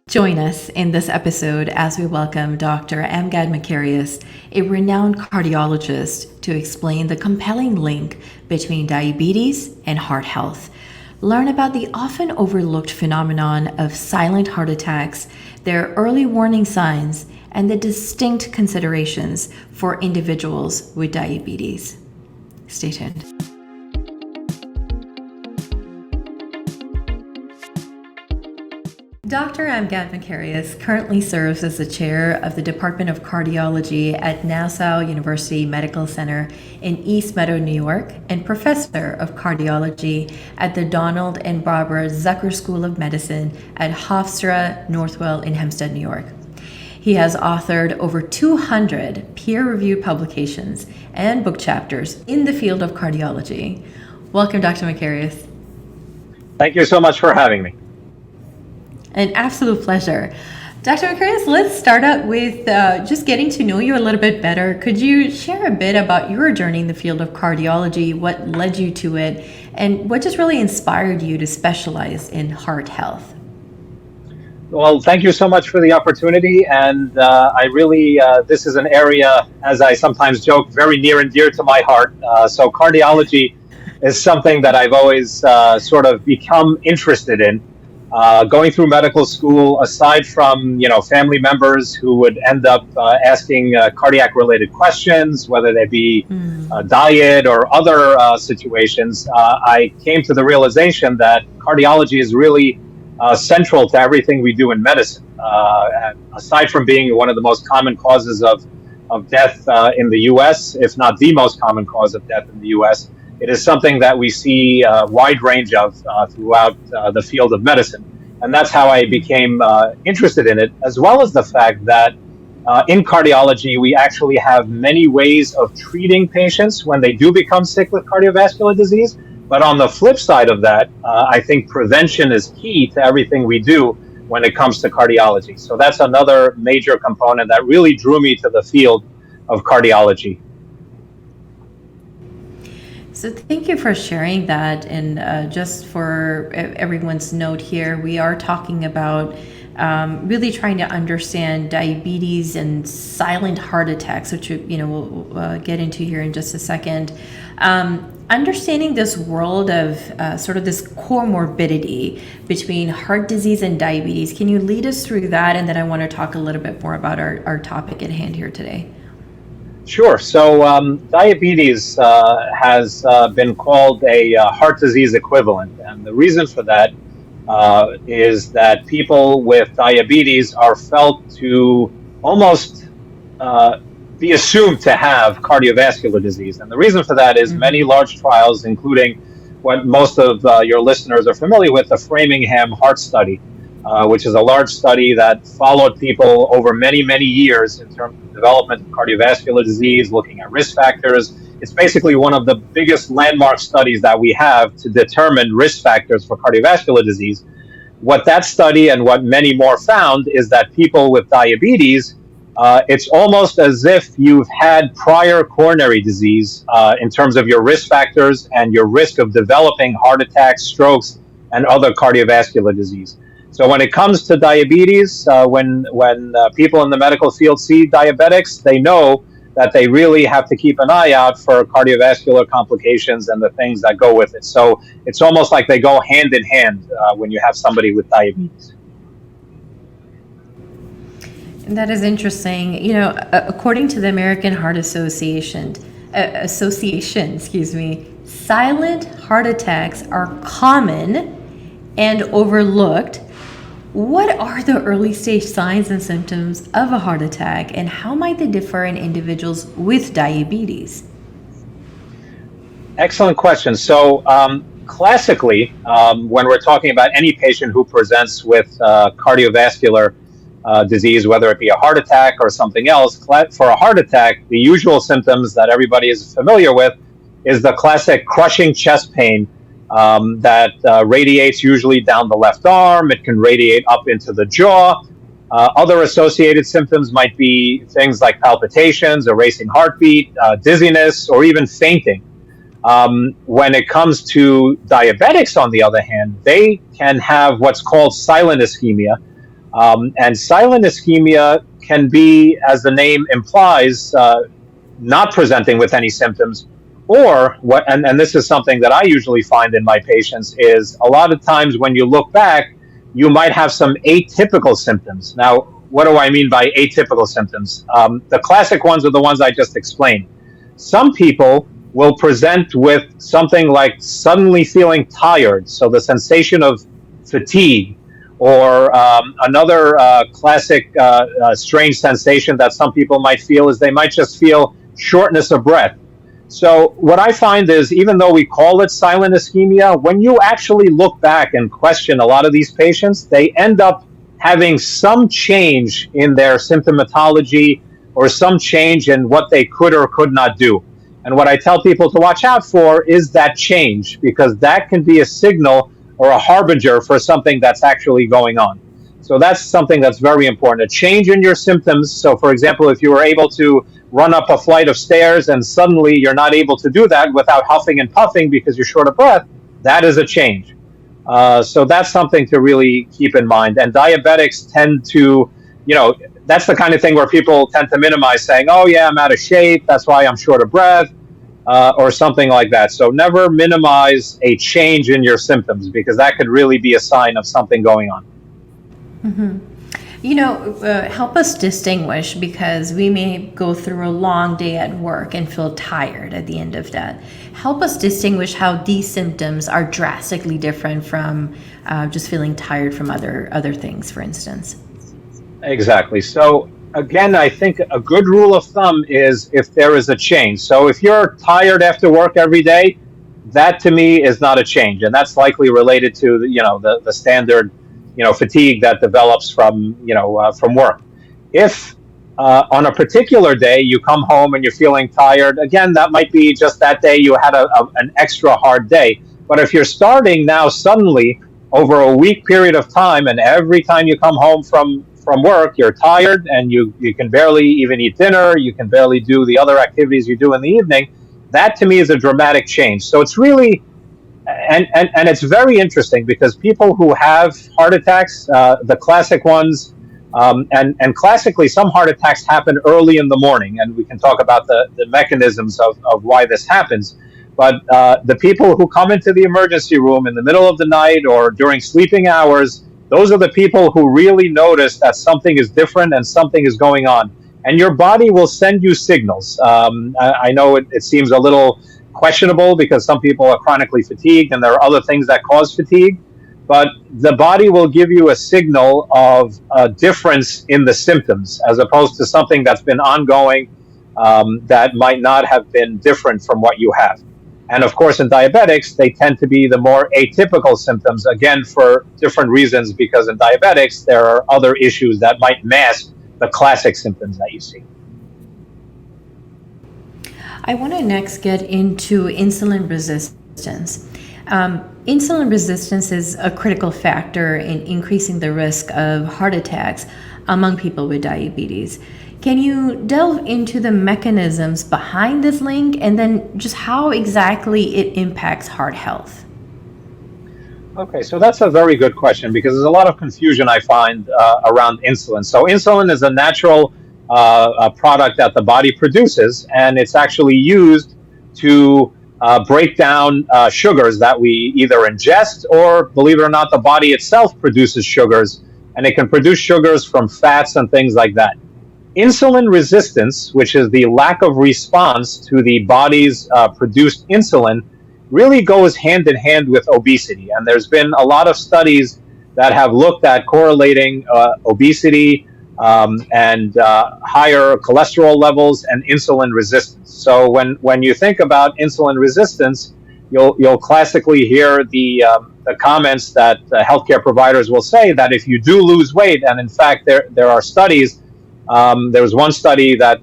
Join us in this episode as we welcome Dr. Amgad Makaryus, a renowned cardiologist, to explain the compelling link between diabetes and heart health. Learn about the often overlooked phenomenon of silent heart attacks, their early warning signs, and the distinct considerations for individuals with diabetes. Stay tuned. Dr. Amgad Makaryus currently serves as the chair of the Department of Cardiology at Nassau University Medical Center in East Meadow, New York, and Professor of Cardiology at the Donald and Barbara Zucker School of Medicine at Hofstra, Northwell in Hempstead, New York. He has authored over 200 peer-reviewed publications and book chapters in the field of cardiology. Welcome, Dr. Makaryus. Thank you so much for having me. An absolute pleasure. Dr. Makaryus, let's start out with just getting to know you a little bit better. Could you share a bit about your journey in the field of cardiology, what led you to it, and what just really inspired you to specialize in heart health? Well, thank you so much for the opportunity. And I really, this is an area, as I sometimes joke, very near and dear to my heart. So cardiology is something that I've always sort of become interested in. Going through medical school, aside from family members who would end up asking cardiac-related questions, whether they be diet or other situations, I came to the realization that cardiology is really central to everything we do in medicine. Aside from being one of the most common causes of death in the U.S., if not the most common cause of death in the U.S., it is something that we see a wide range of throughout the field of medicine. And that's how I became interested in it, as well as the fact that in cardiology, we actually have many ways of treating patients when they do become sick with cardiovascular disease. But on the flip side of that, I think prevention is key to everything we do when it comes to cardiology. So that's another major component that really drew me to the field of cardiology. So thank you for sharing that. And just for everyone's note here, we are talking about really trying to understand diabetes and silent heart attacks, which we'll get into here in just a second. Understanding this world of sort of this comorbidity between heart disease and diabetes, can you lead us through that? And then I want to talk a little bit more about our topic at hand here today. Sure. So diabetes has been called a heart disease equivalent. And the reason for that is that people with diabetes are felt to almost be assumed to have cardiovascular disease. And the reason for that is many large trials, including what most of your listeners are familiar with, the Framingham Heart Study, which is a large study that followed people over many, many years in terms of development of cardiovascular disease, looking at risk factors. It's basically one of the biggest landmark studies that we have to determine risk factors for cardiovascular disease. What that study and what many more found is that people with diabetes, it's almost as if you've had prior coronary disease in terms of your risk factors and your risk of developing heart attacks, strokes, and other cardiovascular disease. So when it comes to diabetes, when people in the medical field see diabetics, they know that they really have to keep an eye out for cardiovascular complications and the things that go with it. So it's almost like they go hand in hand when you have somebody with diabetes. That is interesting. According to the American Heart Association, silent heart attacks are common and overlooked. What are the early stage signs and symptoms of a heart attack, and how might they differ in individuals with diabetes? Excellent question. So classically, when we're talking about any patient who presents with cardiovascular disease, whether it be a heart attack or something else, for a heart attack, the usual symptoms that everybody is familiar with is the classic crushing chest pain that radiates usually down the left arm. It can radiate up into the jaw. Other associated symptoms might be things like palpitations, a racing heartbeat, dizziness, or even fainting. When it comes to diabetics, on the other hand, they can have what's called silent ischemia. And silent ischemia can be, as the name implies, not presenting with any symptoms, or what, and this is something that I usually find in my patients, is a lot of times when you look back, you might have some atypical symptoms. Now, what do I mean by atypical symptoms? The classic ones are the ones I just explained. Some people will present with something like suddenly feeling tired, so the sensation of fatigue, or another classic strange sensation that some people might feel is they might just feel shortness of breath. So what I find is, even though we call it silent ischemia, when you actually look back and question a lot of these patients, they end up having some change in their symptomatology or some change in what they could or could not do. And what I tell people to watch out for is that change, because that can be a signal or a harbinger for something that's actually going on. So that's something that's very important. A change in your symptoms. So, for example, if you were able to run up a flight of stairs and suddenly you're not able to do that without huffing and puffing because you're short of breath, that is a change. So that's something to really keep in mind. And diabetics tend to, that's the kind of thing where people tend to minimize, saying, oh, yeah, I'm out of shape, that's why I'm short of breath, or something like that. So never minimize a change in your symptoms, because that could really be a sign of something going on. Mm-hmm. Help us distinguish, because we may go through a long day at work and feel tired at the end of that. Help us distinguish how these symptoms are drastically different from just feeling tired from other things, for instance. Exactly. So again, I think a good rule of thumb is if there is a change. So if you're tired after work every day, that to me is not a change, and that's likely related to the standard fatigue that develops from work. If on a particular day you come home and you're feeling tired, again, that might be just that day you had an extra hard day. But if you're starting now suddenly over a week period of time, and every time you come home from work you're tired and you can barely even eat dinner, you can barely do the other activities you do in the evening, that to me is a dramatic change. So it's really, and it's very interesting, because people who have heart attacks, the classic ones, and classically some heart attacks happen early in the morning, and we can talk about the mechanisms of why this happens. But the people who come into the emergency room in the middle of the night or during sleeping hours, those are the people who really notice that something is different and something is going on. And your body will send you signals. I know it seems a little questionable, because some people are chronically fatigued and there are other things that cause fatigue, but the body will give you a signal of a difference in the symptoms, as opposed to something that's been ongoing that might not have been different from what you have. And of course, in diabetics, they tend to be the more atypical symptoms, again, for different reasons, because in diabetics, there are other issues that might mask the classic symptoms that you see. I want to next get into insulin resistance. Insulin resistance is a critical factor in increasing the risk of heart attacks among people with diabetes. Can you delve into the mechanisms behind this link, and then just how exactly it impacts heart health? Okay, so that's a very good question, because there's a lot of confusion I find around insulin. So insulin is a natural product that the body produces, and it's actually used to break down sugars that we either ingest, or, believe it or not, the body itself produces sugars, and it can produce sugars from fats and things like that. Insulin resistance, which is the lack of response to the body's produced insulin, really goes hand in hand with obesity. And there's been a lot of studies that have looked at correlating obesity and higher cholesterol levels and insulin resistance. So when you think about insulin resistance, you'll classically hear the comments that healthcare providers will say that if you do lose weight, and in fact there are studies. There was one study that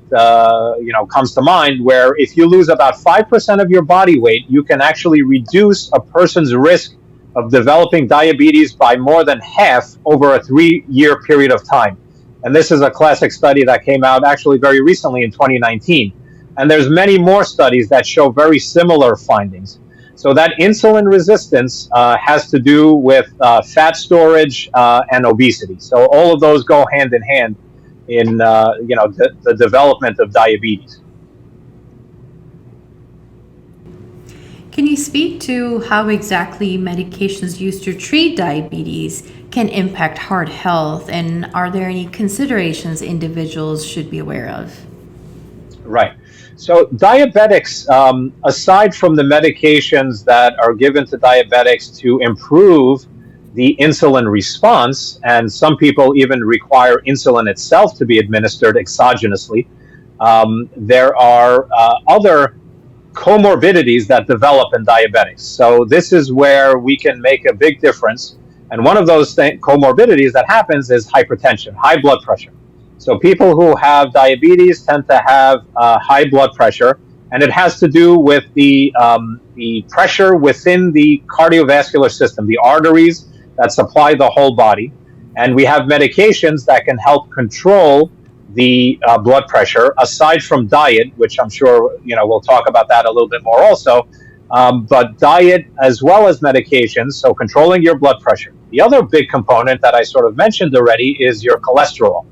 comes to mind, where if you lose about 5% of your body weight, you can actually reduce a person's risk of developing diabetes by more than half over a 3-year period of time. And this is a classic study that came out actually very recently in 2019. And there's many more studies that show very similar findings. So that insulin resistance has to do with fat storage and obesity. So all of those go hand in hand in the development of diabetes. Can you speak to how exactly medications used to treat diabetes can impact heart health, and are there any considerations individuals should be aware of? Right. So diabetics, aside from the medications that are given to diabetics to improve the insulin response, and some people even require insulin itself to be administered exogenously, there are other comorbidities that develop in diabetics. So this is where we can make a big difference. And one of those comorbidities that happens is hypertension, high blood pressure. So people who have diabetes tend to have high blood pressure, and it has to do with the pressure within the cardiovascular system, the arteries that supply the whole body. And we have medications that can help control the blood pressure, aside from diet, which I'm sure we'll talk about that a little bit more also. But diet as well as medications, so controlling your blood pressure. The other big component that I sort of mentioned already is your cholesterol.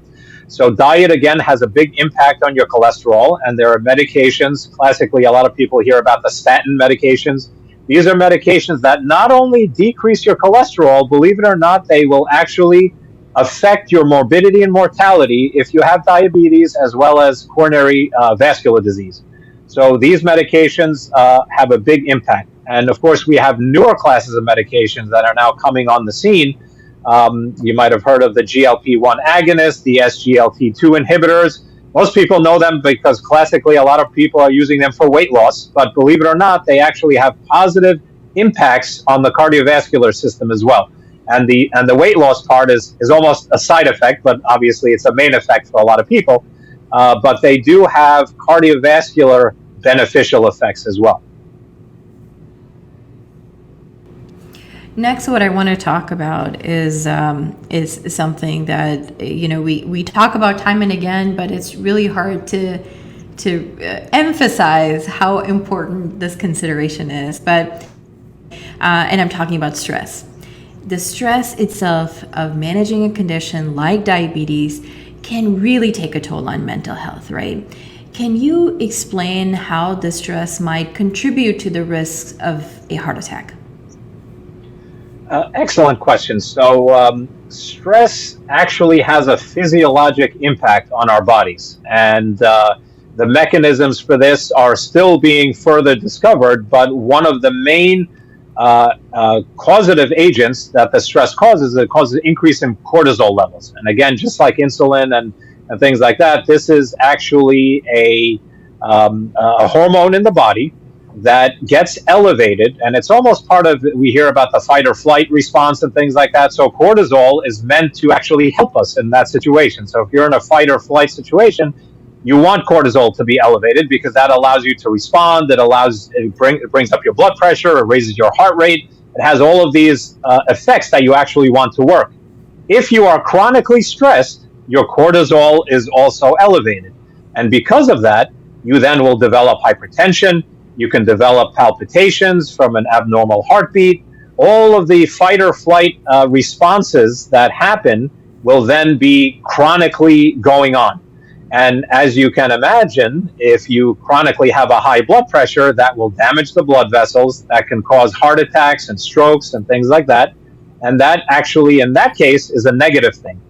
So diet, again, has a big impact on your cholesterol, and there are medications. Classically, a lot of people hear about the statin medications. These are medications that not only decrease your cholesterol, believe it or not, they will actually affect your morbidity and mortality if you have diabetes as well as coronary vascular disease. So these medications have a big impact. And of course, we have newer classes of medications that are now coming on the scene. You might have heard of the GLP-1 agonists, the SGLT2 inhibitors. Most people know them because classically a lot of people are using them for weight loss, but believe it or not, they actually have positive impacts on the cardiovascular system as well. And the weight loss part is almost a side effect, but obviously it's a main effect for a lot of people. But they do have cardiovascular beneficial effects as well. Next, what I want to talk about is something that we talk about time and again, but it's really hard to emphasize how important this consideration is. But and I'm talking about stress. The stress itself of managing a condition like diabetes can really take a toll on mental health, right? Can you explain how the stress might contribute to the risks of a heart attack? Excellent question. So stress actually has a physiologic impact on our bodies, and the mechanisms for this are still being further discovered, but one of the main causative agents that the stress causes, it causes an increase in cortisol levels. And again, just like insulin and things like that, this is actually a hormone in the body that gets elevated, and it's almost part of, we hear about the fight or flight response and things like that. So cortisol is meant to actually help us in that situation. So if you're in a fight or flight situation, you want cortisol to be elevated because that allows you to respond. It brings up your blood pressure, it raises your heart rate. It has all of these effects that you actually want to work. If you are chronically stressed, your cortisol is also elevated. And because of that, you then will develop hypertension. You can develop palpitations from an abnormal heartbeat. All of the fight or flight responses that happen will then be chronically going on. And as you can imagine, if you chronically have a high blood pressure, that will damage the blood vessels. That can cause heart attacks and strokes and things like that. And that actually, in that case, is a negative thing.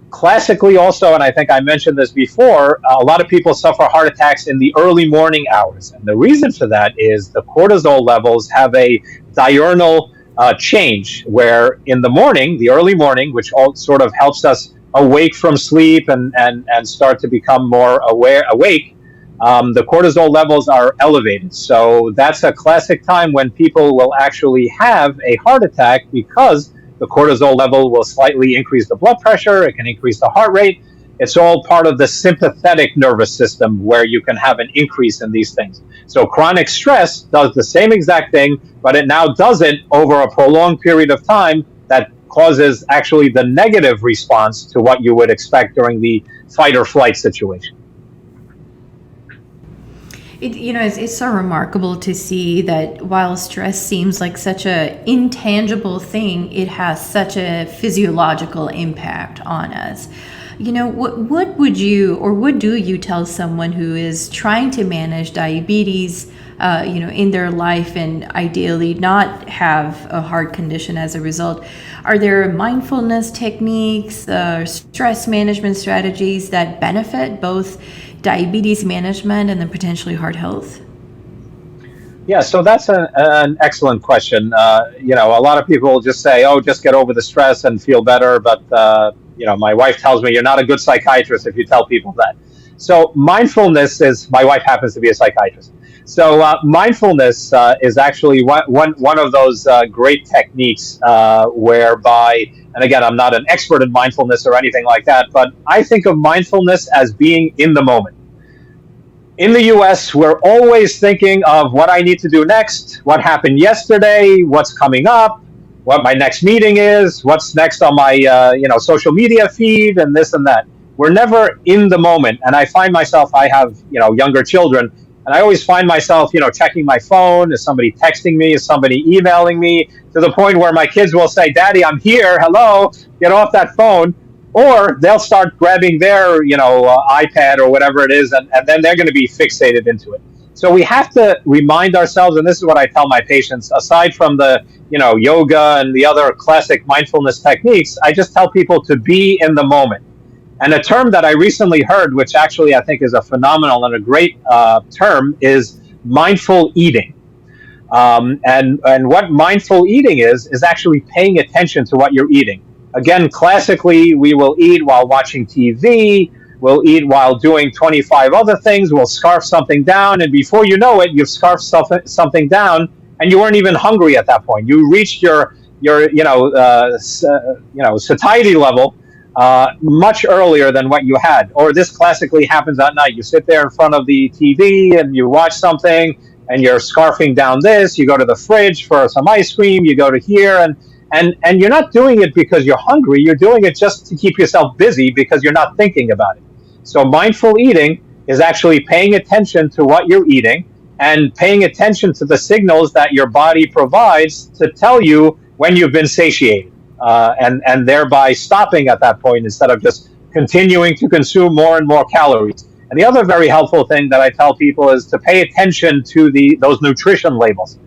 Classically also, and I think I mentioned this before, a lot of people suffer heart attacks in the early morning hours. And the reason for that is the cortisol levels have a diurnal change, where in the morning, the early morning, which all sort of helps us awake from sleep and start to become more awake, the cortisol levels are elevated. So that's a classic time when people will actually have a heart attack because the cortisol level will slightly increase the blood pressure, it can increase the heart rate. It's all part of the sympathetic nervous system where you can have an increase in these things. So chronic stress does the same exact thing, but it now does it over a prolonged period of time that causes actually the negative response to what you would expect during the fight or flight situation. It's so remarkable to see that while stress seems like such a intangible thing, it has such a physiological impact on us. What would you or what do you tell someone who is trying to manage diabetes, in their life and ideally not have a heart condition as a result? Are there mindfulness techniques, stress management strategies that benefit both diabetes management and then potentially heart health? Yeah, so that's an excellent question. A lot of people just say, "Oh, just get over the stress and feel better." But my wife tells me you're not a good psychiatrist if you tell people that. So mindfulness is. My wife happens to be a psychiatrist. So mindfulness is actually one of those great techniques whereby, and again, I'm not an expert in mindfulness or anything like that, but I think of mindfulness as being in the moment. In the US, we're always thinking of what I need to do next, what happened yesterday, what's coming up, what my next meeting is, what's next on my social media feed, and this and that. We're never in the moment, and I find myself. I have younger children, and I always find myself checking my phone. Is somebody texting me? Is somebody emailing me? To the point where my kids will say, "Daddy, I'm here. Hello, get off that phone." Or they'll start grabbing their, iPad or whatever it is, and then they're going to be fixated into it. So we have to remind ourselves, and this is what I tell my patients, aside from the, yoga and the other classic mindfulness techniques, I just tell people to be in the moment. And a term that I recently heard, which actually I think is a phenomenal and a great term, is mindful eating. And what mindful eating is actually paying attention to what you're eating. Again, classically, we will eat while watching TV, we'll eat while doing 25 other things, we'll scarf something down, and before you know it, you've scarfed something down, and you weren't even hungry at that point. You reached your satiety level much earlier than what you had. Or this classically happens at night. You sit there in front of the TV and you watch something, and you're scarfing down this, you go to the fridge for some ice cream, you go to here, and you're not doing it because you're hungry. You're doing it just to keep yourself busy because you're not thinking about it. So mindful eating is actually paying attention to what you're eating and paying attention to the signals that your body provides to tell you when you've been satiated, and thereby stopping at that point instead of just continuing to consume more and more calories. And the other very helpful thing that I tell people is to pay attention to those nutrition labels.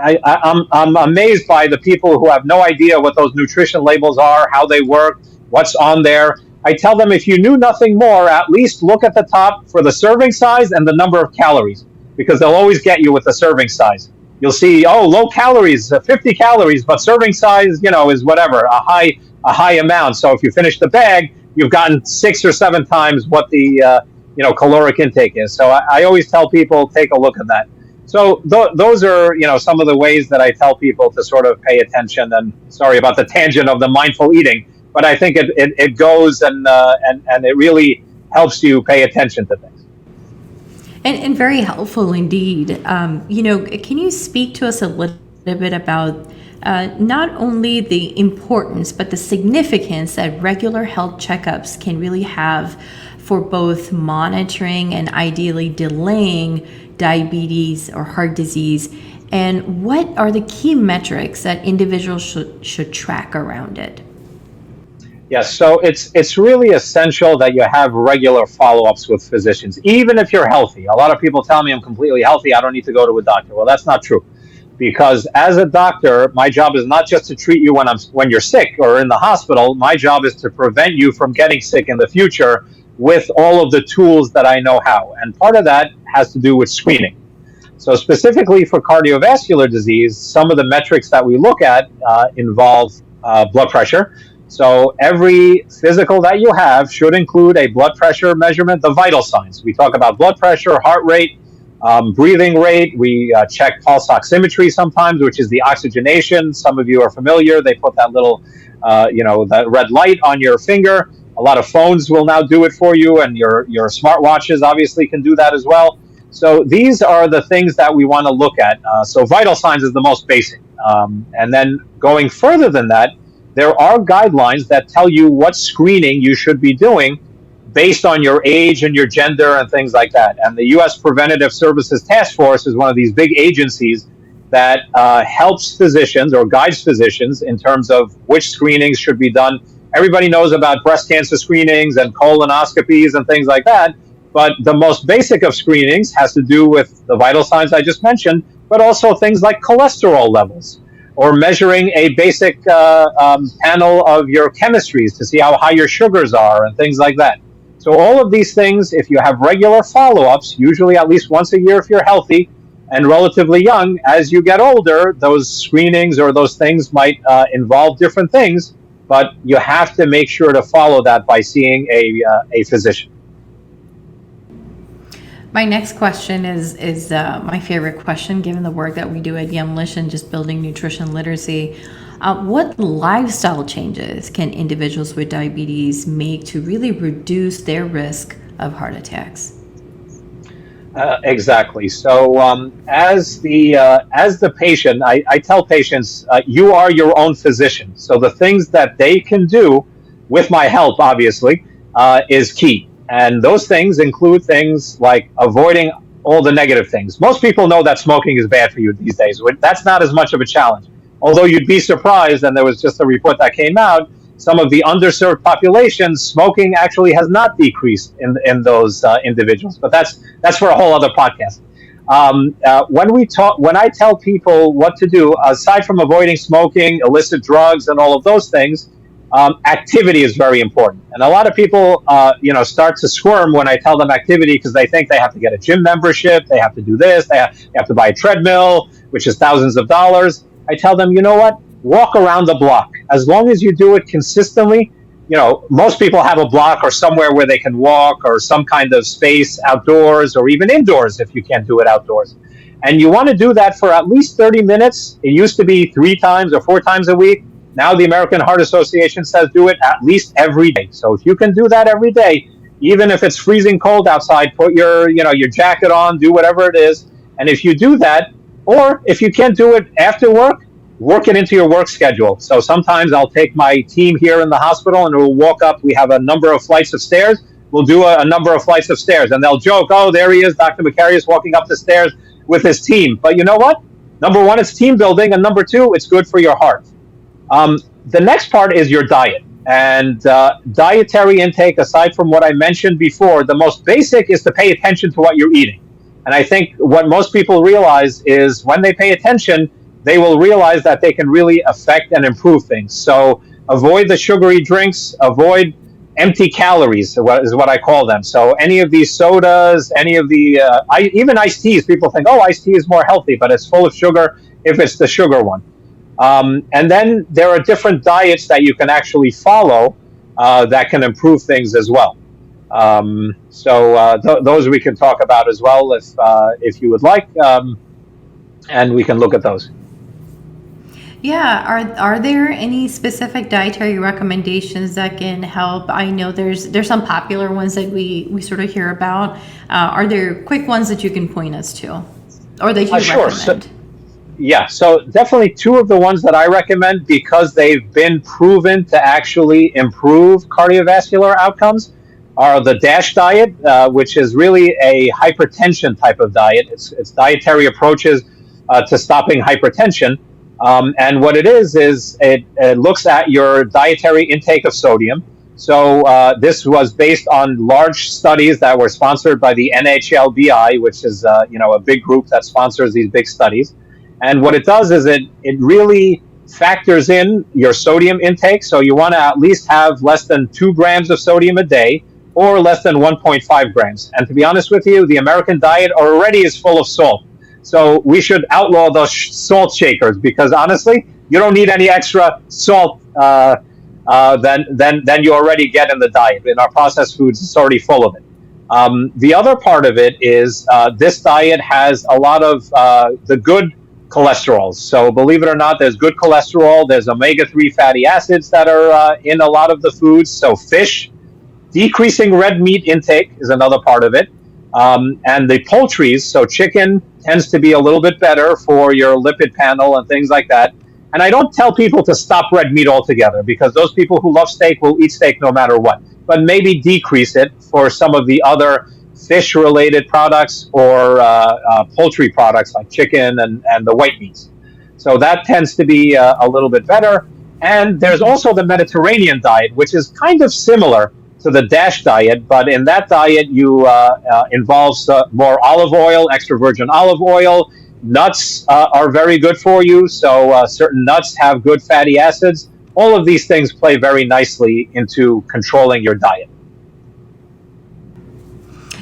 I'm amazed by the people who have no idea what those nutrition labels are, how they work, what's on there. I tell them, if you knew nothing more, at least look at the top for the serving size and the number of calories, because they'll always get you with the serving size. You'll see, low calories, 50 calories, but serving size, is whatever, a high amount. So if you finish the bag, you've gotten 6 or 7 times what the caloric intake is. So I always tell people, take a look at that. So those are, some of the ways that I tell people to sort of pay attention. And sorry about the tangent of the mindful eating, but I think it goes and it really helps you pay attention to things. And very helpful indeed. Can you speak to us a little bit about not only the importance, but the significance that regular health checkups can really have for both monitoring and ideally delaying diabetes or heart disease, and what are the key metrics that individuals should track around it? Yes, so it's really essential that you have regular follow-ups with physicians, even if you're healthy. A lot of people tell me I'm completely healthy, I don't need to go to a doctor. Well, that's not true, because as a doctor, my job is not just to treat you when you're sick or in the hospital. My job is to prevent you from getting sick in the future with all of the tools that I know how. And part of that has to do with screening. So specifically for cardiovascular disease, some of the metrics that we look at involve blood pressure. So every physical that you have should include a blood pressure measurement, the vital signs. We talk about blood pressure, heart rate, breathing rate. We check pulse oximetry sometimes, which is the oxygenation. Some of you are familiar. They put that little, that red light on your finger. A lot of phones will now do it for you, and your smartwatches obviously can do that as well. So these are the things that we want to look at. So vital signs is the most basic. And then going further than that, there are guidelines that tell you what screening you should be doing based on your age and your gender and things like that. And the U.S. Preventative Services Task Force is one of these big agencies that helps physicians or guides physicians in terms of which screenings should be done. Everybody knows about breast cancer screenings and colonoscopies and things like that, but the most basic of screenings has to do with the vital signs I just mentioned, but also things like cholesterol levels or measuring a basic panel of your chemistries to see how high your sugars are and things like that. So all of these things, if you have regular follow-ups, usually at least once a year if you're healthy and relatively young, as you get older, those screenings or those things might involve different things, but you have to make sure to follow that by seeing a physician. My next question is my favorite question, given the work that we do at Yumlish and just building nutrition literacy. What lifestyle changes can individuals with diabetes make to really reduce their risk of heart attacks? Exactly. So as the patient, I tell patients, you are your own physician. So the things that they can do with my help, obviously, is key. And those things include things like avoiding all the negative things. Most people know that smoking is bad for you these days. That's not as much of a challenge. Although you'd be surprised, and there was just a report that came out, some of the underserved populations, smoking actually has not decreased in those individuals. But that's for a whole other podcast. When I tell people what to do, aside from avoiding smoking, illicit drugs, and all of those things, activity is very important. And a lot of people, start to squirm when I tell them activity because they think they have to get a gym membership, they have to do this, they have to buy a treadmill, which is thousands of dollars. I tell them, you know what? Walk around the block. As long as you do it consistently, most people have a block or somewhere where they can walk or some kind of space outdoors or even indoors if you can't do it outdoors. And you want to do that for at least 30 minutes. It used to be 3 times or 4 times a week. Now the American Heart Association says do it at least every day. So if you can do that every day, even if it's freezing cold outside, put your jacket on, do whatever it is. And if you do that, or if you can't do it after work it into your work schedule. So sometimes I'll take my team here in the hospital and we'll walk up. We have a number of flights of stairs. We'll do a number of flights of stairs. And they'll joke, oh, there he is, Dr. Makaryus walking up the stairs with his team. But you know what? Number one, it's team building. And number two, it's good for your heart. The next part is your diet. And dietary intake, aside from what I mentioned before, the most basic is to pay attention to what you're eating. And I think what most people realize is when they pay attention, they will realize that they can really affect and improve things. So avoid the sugary drinks, avoid empty calories, is what I call them. So any of these sodas, any of the, even iced teas, people think, oh, iced tea is more healthy, but it's full of sugar if it's the sugar one. And then there are different diets that you can actually follow that can improve things as well. Those we can talk about as well if you would like, and we can look at those. Yeah, are there any specific dietary recommendations that can help? I know there's some popular ones that we sort of hear about. Are there quick ones that you can point us to, or that you sure. recommend? So definitely 2 of the ones that I recommend because they've been proven to actually improve cardiovascular outcomes are the DASH diet, which is really a hypertension type of diet. It's dietary approaches to stopping hypertension. And what it is it looks at your dietary intake of sodium. So this was based on large studies that were sponsored by the NHLBI, which is a big group that sponsors these big studies. And what it does is it really factors in your sodium intake. So you want to at least have less than 2 grams of sodium a day or less than 1.5 grams. And to be honest with you, the American diet already is full of salt. So we should outlaw those salt shakers because honestly, you don't need any extra salt than you already get in the diet. In our processed foods, it's already full of it. The other part of it is this diet has a lot of the good cholesterols. So believe it or not, there's good cholesterol. There's omega-3 fatty acids that are in a lot of the foods. So fish, decreasing red meat intake is another part of it. And the poultries, so chicken tends to be a little bit better for your lipid panel and things like that. And I don't tell people to stop red meat altogether because those people who love steak will eat steak no matter what. but maybe decrease it for some of the other fish-related products or poultry products like chicken and the white meats. So that tends to be a little bit better. And there's also the Mediterranean diet, which is kind of similar to the DASH diet, but in that diet you involves more olive oil, extra virgin olive oil. Nuts are very good for you, so certain nuts have good fatty acids. All of these things play very nicely into controlling your diet.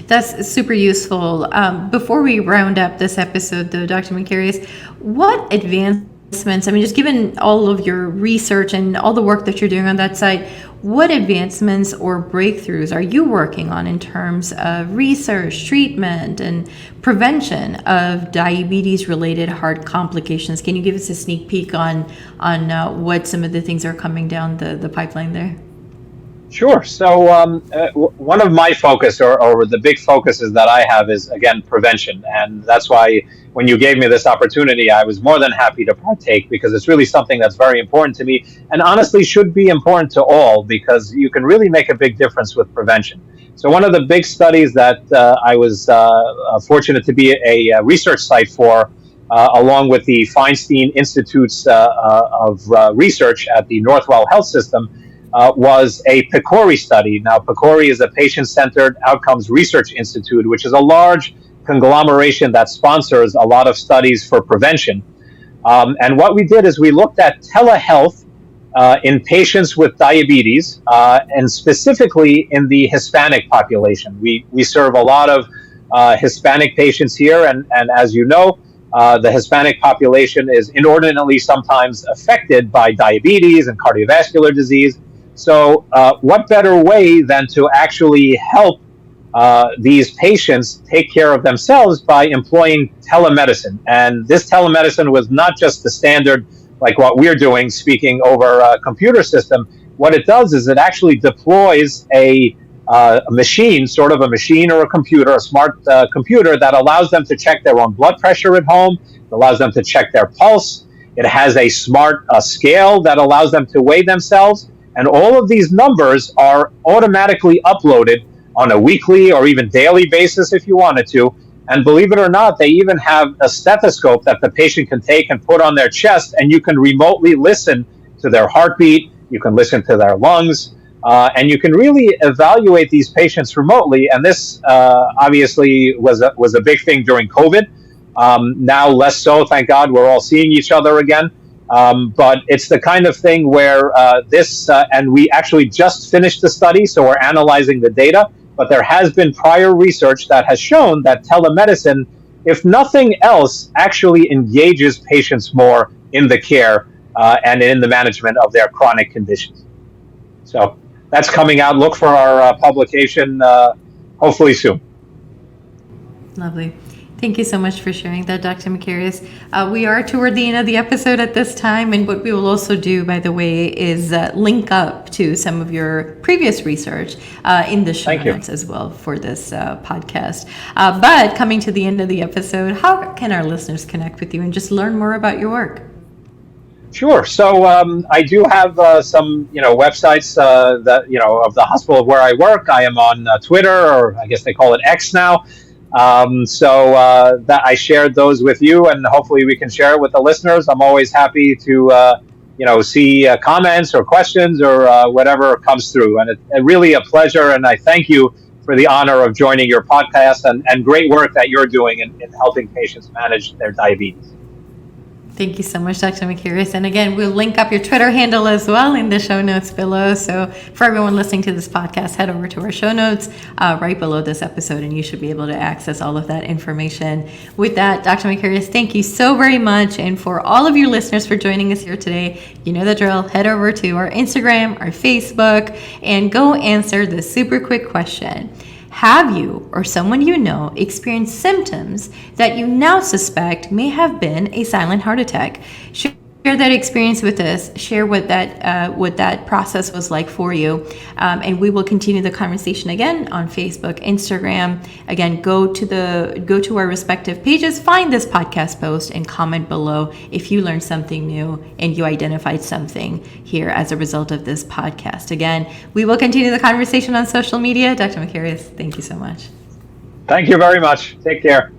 That's super useful. Before we round up this episode, though, Dr. Makaryus, what advancements, I mean, just given all of your research and all the work that you're doing on that site, what advancements or breakthroughs are you working on in terms of research, treatment, and prevention of diabetes-related heart complications? Can you give us a sneak peek on what some of the things are coming down the pipeline there? Sure. So one of my focus or the big focuses that I have is, again, prevention. And that's why when you gave me this opportunity, I was more than happy to partake, because it's really something that's very important to me and honestly should be important to all, because you can really make a big difference with prevention. So one of the big studies that I was fortunate to be a research site for, along with the Feinstein Institutes of Research at the Northwell Health System, was a PCORI study. Now, PCORI is a patient-centered outcomes research institute, which is a large conglomeration that sponsors a lot of studies for prevention. And what we did is we looked at telehealth in patients with diabetes, and specifically in the Hispanic population. We serve a lot of Hispanic patients here, and as you know, the Hispanic population is inordinately sometimes affected by diabetes and cardiovascular disease. So what better way than to actually help these patients take care of themselves by employing telemedicine? And this telemedicine was not just the standard, like what we're doing, speaking over a computer system. What it does is it actually deploys a machine, sort of a machine or a computer, a smart computer that allows them to check their own blood pressure at home. It allows them to check their pulse. It has a smart scale that allows them to weigh themselves. And all of these numbers are automatically uploaded on a weekly or even daily basis if you wanted to. And believe it or not, they even have a stethoscope that the patient can take and put on their chest, and you can remotely listen to their heartbeat, you can listen to their lungs, and you can really evaluate these patients remotely. And this obviously was a big thing during COVID. Now less so, thank God, we're all seeing each other again. But it's the kind of thing where and we actually just finished the study, so we're analyzing the data, but there has been prior research that has shown that telemedicine, if nothing else, actually engages patients more in the care and in the management of their chronic conditions. So that's coming out. Look for our publication hopefully soon. Lovely. Thank you so much for sharing that, Dr. Makaryus. We are toward the end of the episode at this time, and what we will also do, by the way, is link up to some of your previous research in the show notes as well for this podcast. But coming to the end of the episode, how can our listeners connect with you and just learn more about your work? Sure. So I do have some, websites that of the hospital where I work. I am on Twitter, or I guess they call it X now. So that I shared those with you, and hopefully we can share it with the listeners. I'm always happy to, see comments or questions or whatever comes through. And it's really a pleasure, and I thank you for the honor of joining your podcast and great work that you're doing in helping patients manage their diabetes. Thank you so much, Dr. Makaryus. And again, we'll link up your Twitter handle as well in the show notes below. So for everyone listening to this podcast, head over to our show notes right below this episode, and you should be able to access all of that information. With that, Dr. Makaryus, thank you so very much. And for all of your listeners for joining us here today, you know the drill. Head over to our Instagram, our Facebook, and go answer the super quick question. Have you or someone you know experienced symptoms that you now suspect may have been a silent heart attack? Share Share that experience with us. Share what that process was like for you, and we will continue the conversation again on Facebook, Instagram. Again, go to our respective pages, find this podcast post, and comment below if you learned something new and you identified something here as a result of this podcast. Again, we will continue the conversation on social media. Dr. Makaryus, thank you so much. Thank you very much. Take care.